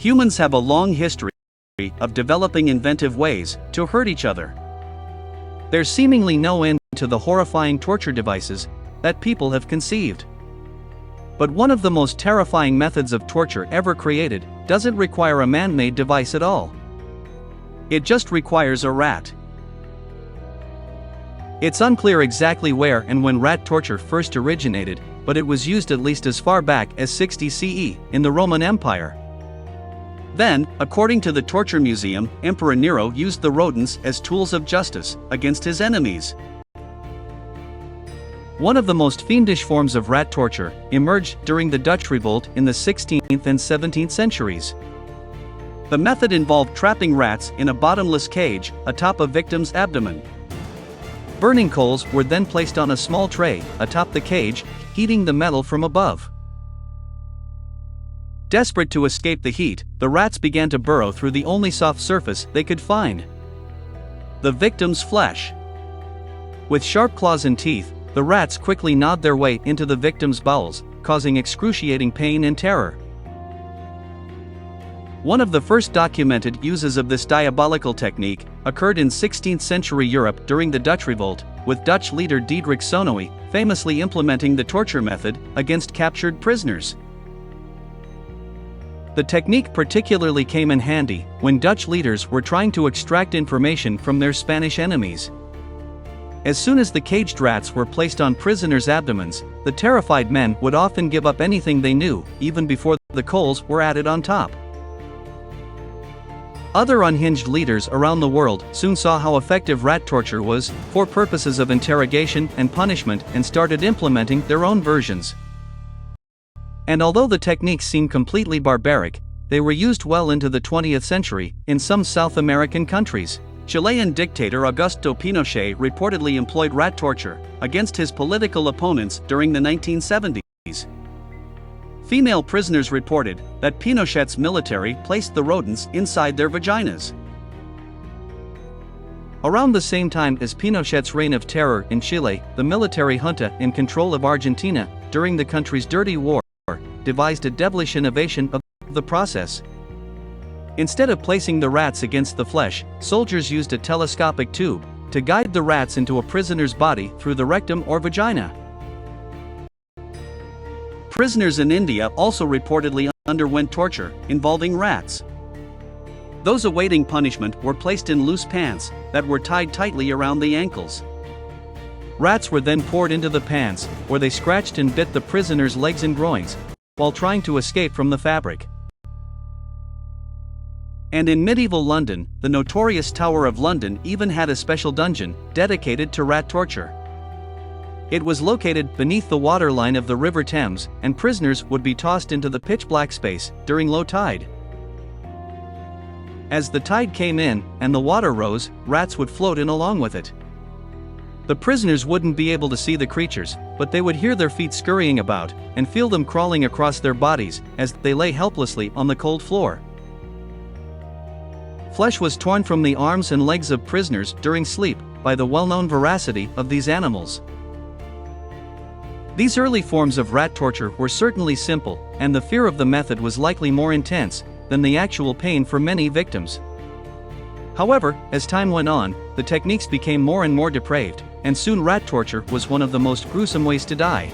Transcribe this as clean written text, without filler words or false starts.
Humans have a long history of developing inventive ways to hurt each other. There's seemingly no end to the horrifying torture devices that people have conceived. But one of the most terrifying methods of torture ever created doesn't require a man-made device at all. It just requires a rat. It's unclear exactly where and when rat torture first originated, but it was used at least as far back as 60 CE in the Roman Empire. Then, according to the Torture Museum, Emperor Nero used the rodents as tools of justice against his enemies. One of the most fiendish forms of rat torture emerged during the Dutch Revolt in the 16th and 17th centuries. The method involved trapping rats in a bottomless cage atop a victim's abdomen. Burning coals were then placed on a small tray atop the cage, heating the metal from above. Desperate to escape the heat, the rats began to burrow through the only soft surface they could find: the victim's flesh. With sharp claws and teeth, the rats quickly gnawed their way into the victim's bowels, causing excruciating pain and terror. One of the first documented uses of this diabolical technique occurred in 16th century Europe during the Dutch Revolt, with Dutch leader Diederik Sonoy famously implementing the torture method against captured prisoners. The technique particularly came in handy when Dutch leaders were trying to extract information from their Spanish enemies. As soon as the caged rats were placed on prisoners' abdomens, the terrified men would often give up anything they knew, even before the coals were added on top. Other unhinged leaders around the world soon saw how effective rat torture was for purposes of interrogation and punishment and started implementing their own versions. And although the techniques seemed completely barbaric, they were used well into the 20th century in some South American countries. Chilean dictator Augusto Pinochet reportedly employed rat torture against his political opponents during the 1970s. Female prisoners reported that Pinochet's military placed the rodents inside their vaginas. Around the same time as Pinochet's reign of terror in Chile, the military junta in control of Argentina during the country's dirty war devised a devilish innovation of the process. Instead of placing the rats against the flesh, soldiers used a telescopic tube to guide the rats into a prisoner's body through the rectum or vagina. Prisoners in India also reportedly underwent torture involving rats. Those awaiting punishment were placed in loose pants that were tied tightly around the ankles. Rats were then poured into the pants, where they scratched and bit the prisoners' legs and groins while trying to escape from the fabric. And in medieval London, the notorious Tower of London even had a special dungeon dedicated to rat torture. It was located beneath the waterline of the River Thames, and prisoners would be tossed into the pitch-black space during low tide. As the tide came in and the water rose, rats would float in along with it. The prisoners wouldn't be able to see the creatures, but they would hear their feet scurrying about and feel them crawling across their bodies as they lay helplessly on the cold floor. Flesh was torn from the arms and legs of prisoners during sleep by the well-known voracity of these animals. These early forms of rat torture were certainly simple, and the fear of the method was likely more intense than the actual pain for many victims. However, as time went on, the techniques became more and more depraved, and soon rat torture was one of the most gruesome ways to die.